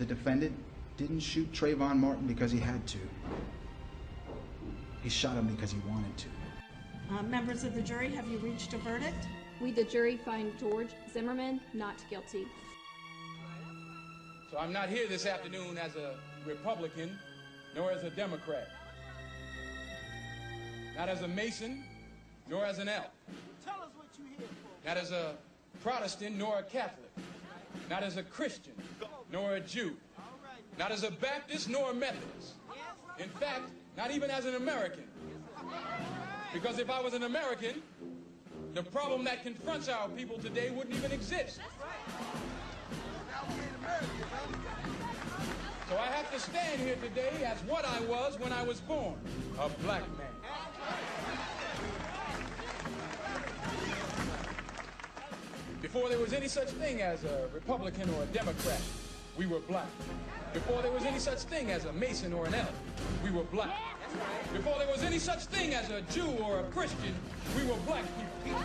The defendant didn't shoot Trayvon Martin because he had to. He shot him because he wanted to. Members of the jury, have you reached a verdict? We, the jury, find George Zimmerman not guilty. So I'm not here this afternoon as a Republican, nor as a Democrat. Not as a Mason, nor as an elf. Tell us what you're here for. Not as a Protestant, nor a Catholic. Not as a Christian, nor a Jew. Not as a Baptist, nor a Methodist. In fact, not even as an American. Because if I was an American, the problem that confronts our people today wouldn't even exist. So I have to stand here today as what I was when I was born, a black man. Before there was any such thing as a Republican or a Democrat, we were black. Before there was any such thing as a Mason or an elf, we were black. Before there was any such thing as a Jew or a Christian, we were black people.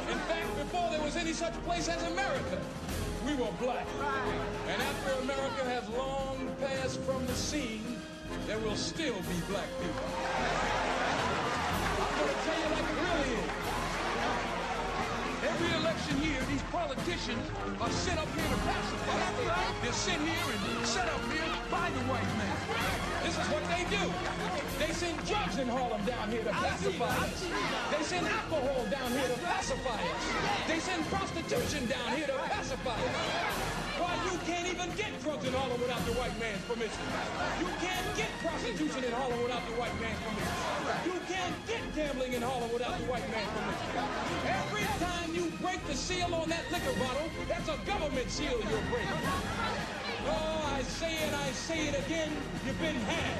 In fact, before there was any such place as America, we were black. And after America has long passed from the scene, there will still be black people. I'm going to tell you like it really is. Every election year, these politicians are sent up here to pacify. They're sent here and set up here by the white man. This is what they do. They send drugs in Harlem down here to pacify us. They send alcohol down here to pacify us. They send prostitution down here to pacify us. Why, you can't even get drugs in Harlem without the white man's permission. You can't get prostitution in Harlem without the white man's permission. You can't get gambling in Harlem without the white man's permission. Every time you break the seal on that liquor bottle, that's a government seal you're breaking. Oh, I say it again, you've been had.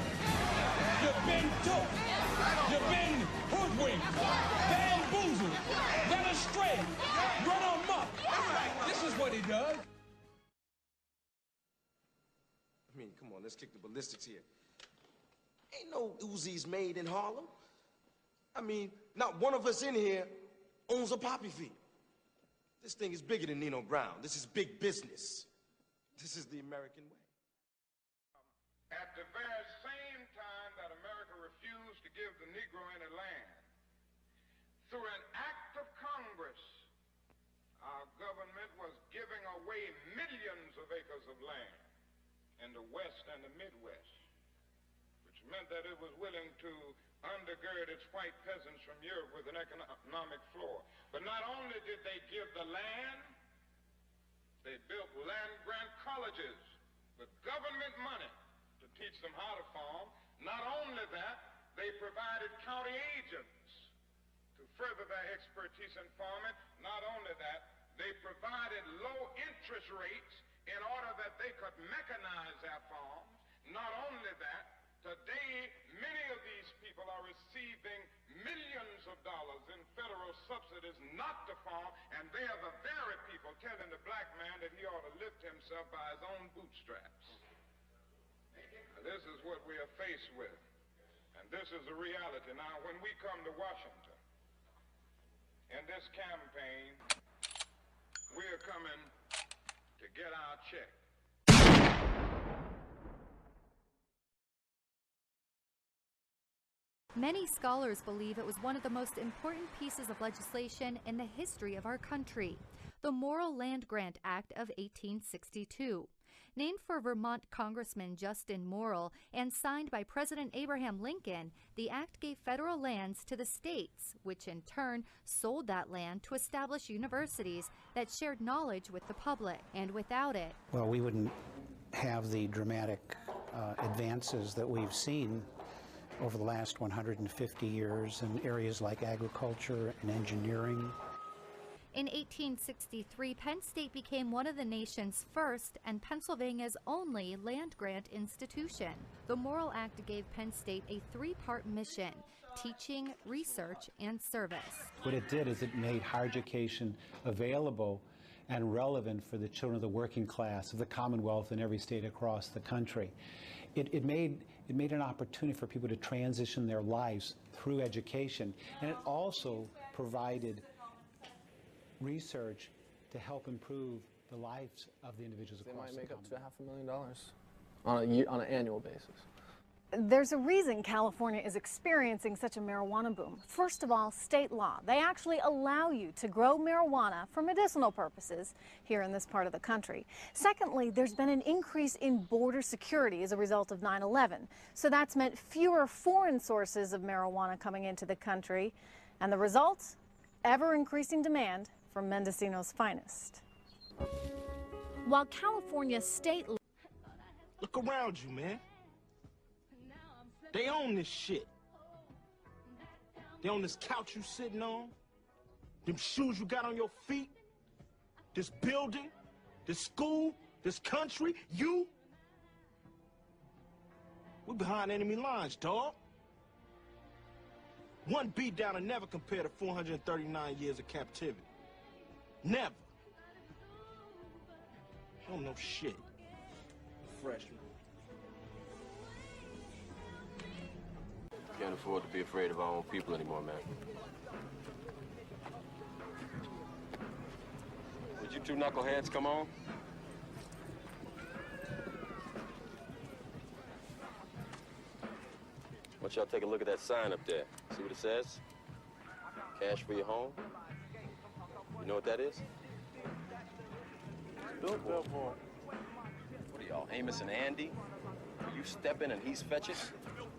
You've been took. You've been hoodwinked, bamboozled, led astray, run amok. This is what he does. I mean, come on, let's kick the ballistics here. Ain't no Uzis made in Harlem. I mean, not one of us in here owns a poppy field. This thing is bigger than Nino Brown. This is big business. This is the American way. At the very same time that America refused to give the Negro any land, through an act of Congress, our government was giving away millions of acres of land in the West and the Midwest, which meant that it was willing to undergird its white peasants from Europe with an economic floor. But not only did they give the land, they built land-grant colleges with government money to teach them how to farm. Not only that, they provided county agents to further their expertise in farming. Not only that, they provided low interest rates in order that they could mechanize their farms. Not only that, today many of these people are receiving millions of dollars in federal subsidies not to farm, and they are the very people telling the black man that he ought to lift himself by his own bootstraps. Now, this is what we are faced with, and this is the reality. Now, when we come to Washington in this campaign, we are coming to get our check. Many scholars believe it was one of the most important pieces of legislation in the history of our country, the Morrill Land Grant Act of 1862. Named for Vermont Congressman Justin Morrill and signed by President Abraham Lincoln, the act gave federal lands to the states, which in turn sold that land to establish universities that shared knowledge with the public. And without it, well, we wouldn't have the dramatic advances that we've seen over the last 150 years in areas like agriculture and engineering. In 1863, Penn State became one of the nation's first and Pennsylvania's only land-grant institution. The Morrill Act gave Penn State a three-part mission: teaching, research, and service. What it did is it made higher education available and relevant for the children of the working class of the Commonwealth in every state across the country. It made an opportunity for people to transition their lives through education, and it also provided research to help improve the lives of the individuals across the country. They might make up to $500,000. on an annual basis. There's a reason California is experiencing such a marijuana boom. First of all, state law. They actually allow you to grow marijuana for medicinal purposes here in this part of the country. Secondly, there's been an increase in border security as a result of 9/11. So that's meant fewer foreign sources of marijuana coming into the country. And the result? Ever-increasing demand for Mendocino's finest. While California's state law... Look around you, man. They own this shit. They own this couch you sitting on, them shoes you got on your feet, this building, this school, this country, you. We're behind enemy lines, dawg. One beat down will never compare to 439 years of captivity. Never. You don't know shit. Freshman. Can't afford to be afraid of our own people anymore, man. Would you two knuckleheads come on? Why don't y'all take a look at that sign up there? See what it says? Cash for your home? You know what that is? Billboard. What are y'all, Amos and Andy? Are you stepping and he's fetches?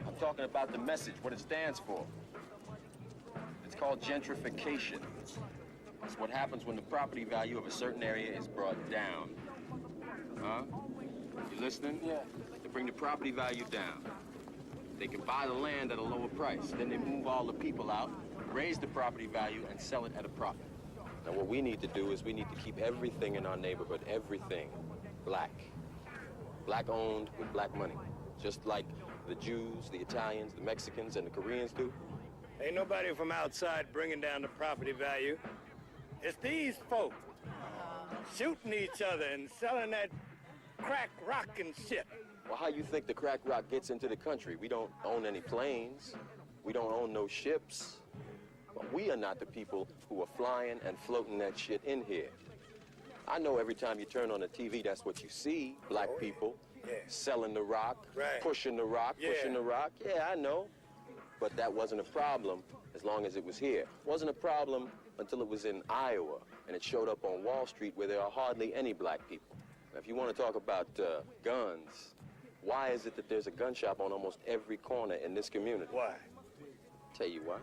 I'm talking about the message, what it stands for. It's called gentrification. It's what happens when the property value of a certain area is brought down. Huh? You listening? Yeah. They bring the property value down. They can buy the land at a lower price. Then they move all the people out, raise the property value, and sell it at a profit. Now what we need to do is we need to keep everything in our neighborhood, everything, black. Black owned with black money. Just like the Jews, the Italians, the Mexicans, and the Koreans do. Ain't nobody from outside bringing down the property value. It's these folk shooting each other and selling that crack rock and shit. Well, how you think the crack rock gets into the country? We don't own any planes. We don't own no ships. But we are not the people who are flying and floating that shit in here. I know every time you turn on the TV, that's what you see, black people. Yeah. Selling the rock, right. pushing the rock, pushing the rock. Yeah, I know. But that wasn't a problem as long as it was here. It wasn't a problem until it was in Iowa, and it showed up on Wall Street where there are hardly any black people. Now, if you want to talk about guns, why is it that there's a gun shop on almost every corner in this community? Why? Tell you why.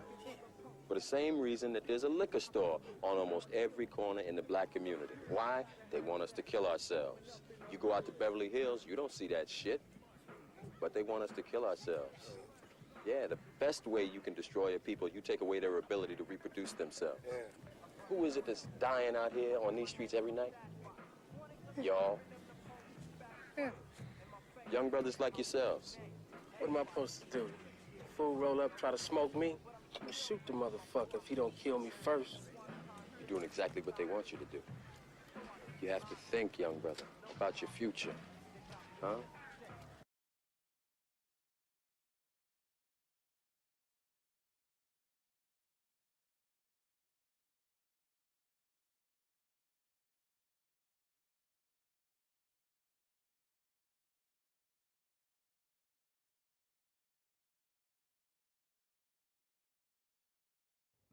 For the same reason that there's a liquor store on almost every corner in the black community. Why? They want us to kill ourselves. You go out to Beverly Hills, you don't see that shit. But they want us to kill ourselves. Yeah, the best way you can destroy a people, you take away their ability to reproduce themselves. Yeah. Who is it that's dying out here on these streets every night? Y'all. Yeah. Young brothers like yourselves. What am I supposed to do? Fool roll up, try to smoke me? I'm gonna shoot the motherfucker if he don't kill me first. You're doing exactly what they want you to do. You have to think, young brother, about your future. Huh?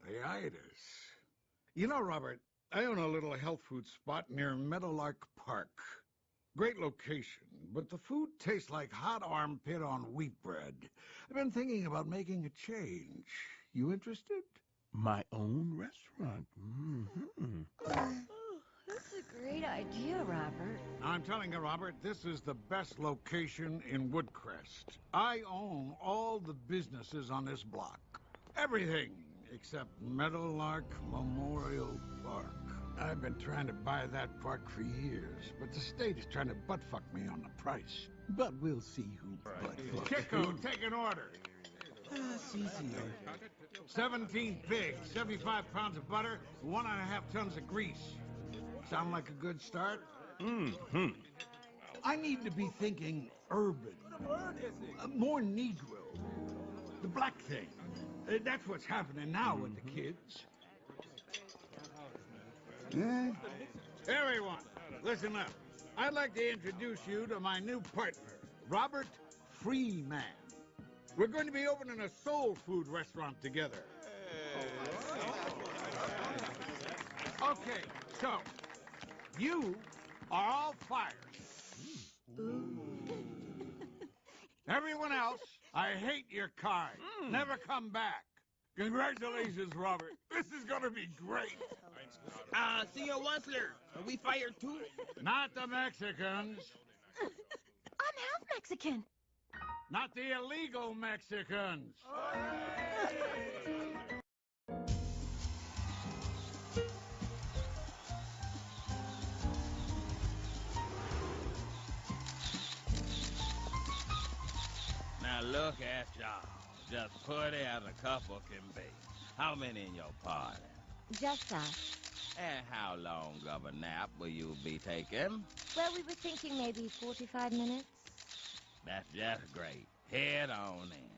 The itis. You know, Robert, I own a little health food spot near Meadowlark Park. Great location, but the food tastes like hot armpit on wheat bread. I've been thinking about making a change. You interested? My own restaurant. Mm-hmm. That's a great idea, Robert. I'm telling you, Robert, this is the best location in Woodcrest. I own all the businesses on this block. Everything except Meadowlark Memorial Park. I've been trying to buy that park for years, but the state is trying to butt-fuck me on the price. But we'll see who butt-fucks Kiko, who. take an order. That's easier. 17 pigs, 75 pounds of butter, 1.5 tons of grease. Sound like a good start? Mm-hmm. I need to be thinking urban, more Negro. The black thing. That's what's happening now with the kids. Everyone, listen up. I'd like to introduce you to my new partner, Robert Freeman. We're going to be opening a soul food restaurant together. Okay, so you are all fired. Everyone else, I hate your kind. Never come back. Congratulations, Robert. This is gonna be great. Senor Wessler, are we fired too? Not the Mexicans. I'm half Mexican. Not the illegal Mexicans. Now look at y'all. Just pretty as a couple can be. How many in your party? Just us. And how long of a nap will you be taking? Well, we were thinking maybe 45 minutes. That's just great. Head on in.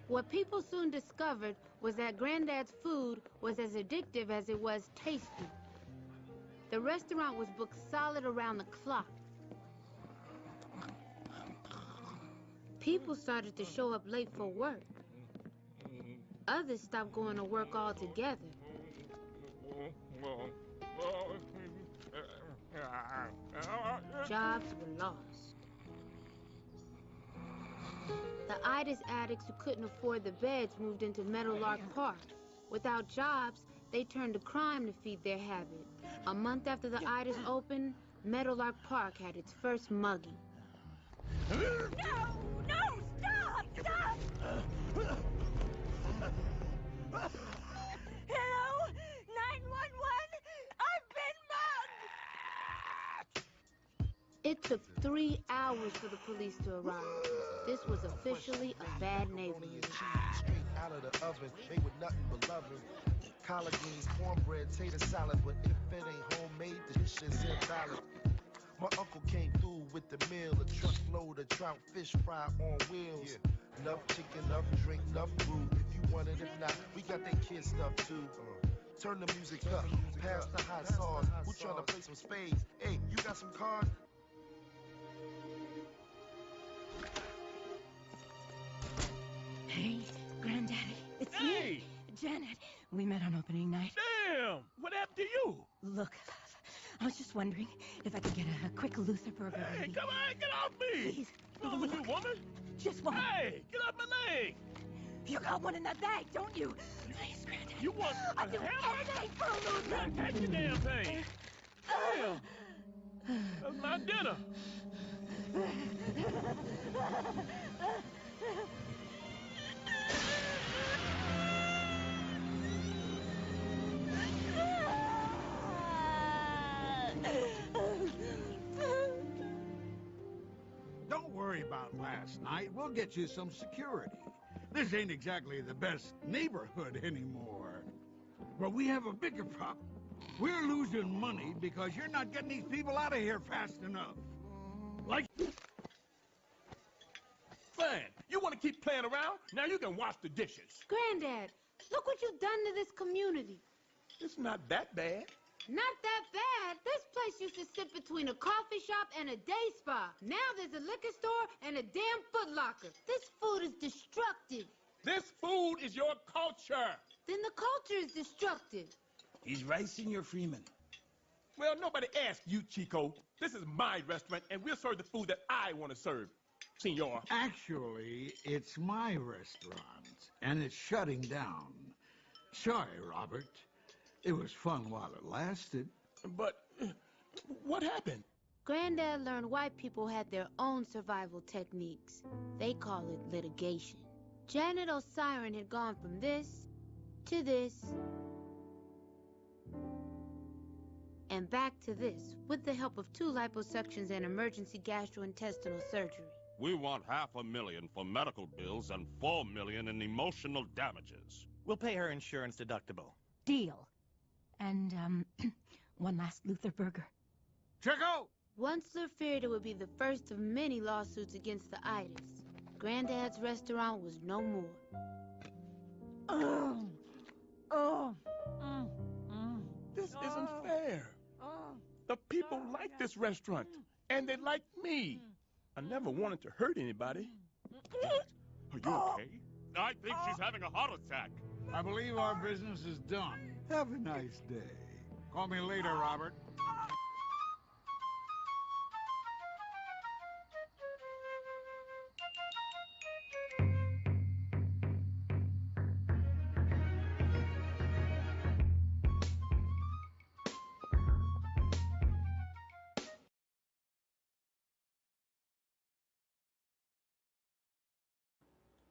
What people soon discovered was that Granddad's food was as addictive as it was tasty. The restaurant was booked solid around the clock. People started to show up late for work. Others stopped going to work altogether. Jobs were lost. The itis addicts who couldn't afford the beds moved into Meadowlark Park. Without jobs, they turned to crime to feed their habit. A month after the itis opened, Meadowlark Park had its first mugging. No! No! Stop! Stop! Hello? 911? I've been mugged! It took 3 hours for the police to arrive. This was officially a bad neighborhood. Straight out of the oven, made with nothing but loving. Collard greens, cornbread, tater salad, but if it ain't homemade, the dish is invalid. My uncle came through with the meal, a truckload of trout, fish fry on wheels. Enough chicken, enough drink, enough brew. If you want it, if not, we got that kid stuff too. Turn the music up, pass the hot sauce. Who tryna play some spades? Hey, you got some cards? Hey, Granddaddy, it's me, Janet. We met on opening night. Damn! What happened to you? Look, I was just wondering if I could get a quick Luther burger. Hey, come on, get off me! Please. Oh, you woman? Just one. Hey, get off my leg! You got one in that bag, don't you? Please, Granddaddy. You want I'll do anything for a Luther. Take the damn thing! Damn! That's my dinner! Don't worry about last night. We'll get you some security. This ain't exactly the best neighborhood anymore. But we have a bigger problem. We're losing money because you're not getting these people out of here fast enough. Like... Fine. You want to keep playing around? Now you can wash the dishes. Granddad, look what you've done to this community. It's not that bad. Not that bad. This place used to sit between a coffee shop and a day spa. Now there's a liquor store and a damn Foot Locker. This food is destructive. This food is your culture. Then the culture is destructive. He's right, Senor Freeman. Well, nobody asked you, Chico. This is my restaurant, and we'll serve the food that I want to serve, Senor. Actually, it's my restaurant, and it's shutting down. Sorry, Robert. It was fun while it lasted. But what happened? Granddad learned white people had their own survival techniques. They call it litigation. Janet O'Siren had gone from this to this and back to this with the help of 2 liposuctions and emergency gastrointestinal surgery. We want $500,000 for medical bills and $4 million in emotional damages. We'll pay her insurance deductible. Deal. And, one last Luther burger. Chico! Onceler feared it would be the first of many lawsuits against the itis. Granddad's restaurant was no more. This isn't fair. The people like this restaurant, and they like me. I never wanted to hurt anybody. Are you okay? I think she's having a heart attack. I believe our business is done. Have a nice day. Call me later, Robert.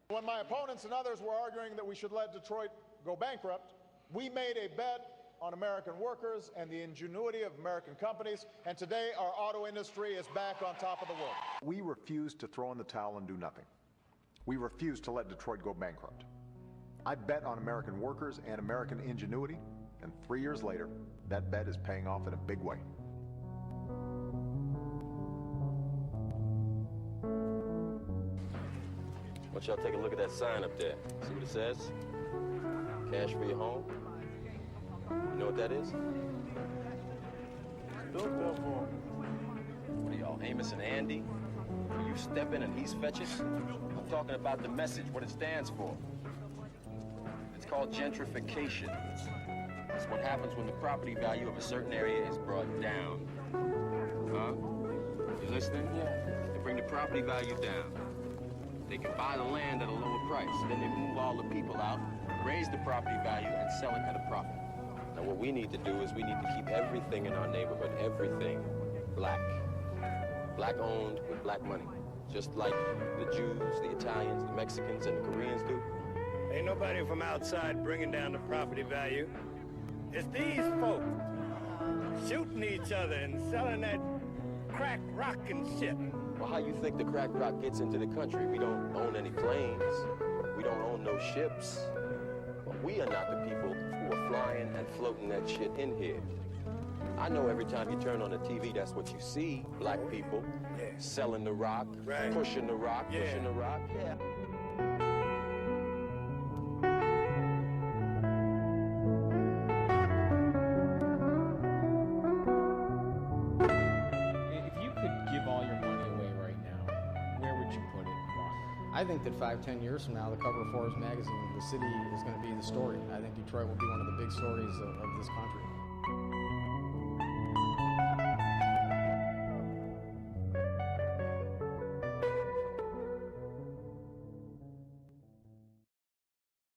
When my opponents and others were arguing that we should let Detroit go bankrupt, we made a bet on American workers and the ingenuity of American companies, and today our auto industry is back on top of the world. We refused to throw in the towel and do nothing. We refused to let Detroit go bankrupt. I bet on American workers and American ingenuity, and 3 years later, that bet is paying off in a big way. Why don't y'all take a look at that sign up there? See what it says? Cash for your home? You know what that is? What are y'all, Amos and Andy? Are you stepping and he's fetching? I'm talking about the message, what it stands for. It's called gentrification. It's what happens when the property value of a certain area is brought down. Huh? You listening? Yeah. They bring the property value down. They can buy the land at a lower price. Then they move all the people out, raise the property value, and sell it at a profit. Now what we need to do is we need to keep everything in our neighborhood, everything, black. Black owned with black money. Just like the Jews, the Italians, the Mexicans, and the Koreans do. Ain't nobody from outside bringing down the property value. It's these folk shooting each other and selling that crack rock and shit. Well, how you think the crack rock gets into the country? We don't own any planes. We don't own no ships. Well, we are not the people who are flying and floating that shit in here. I know every time you turn on the TV, that's what you see. Black people selling the rock, pushing the rock, pushing the rock. Yeah. I think that 5-10 years from now, the cover of Forbes magazine, the city is going to be the story. I think Detroit will be one of the big stories of this country.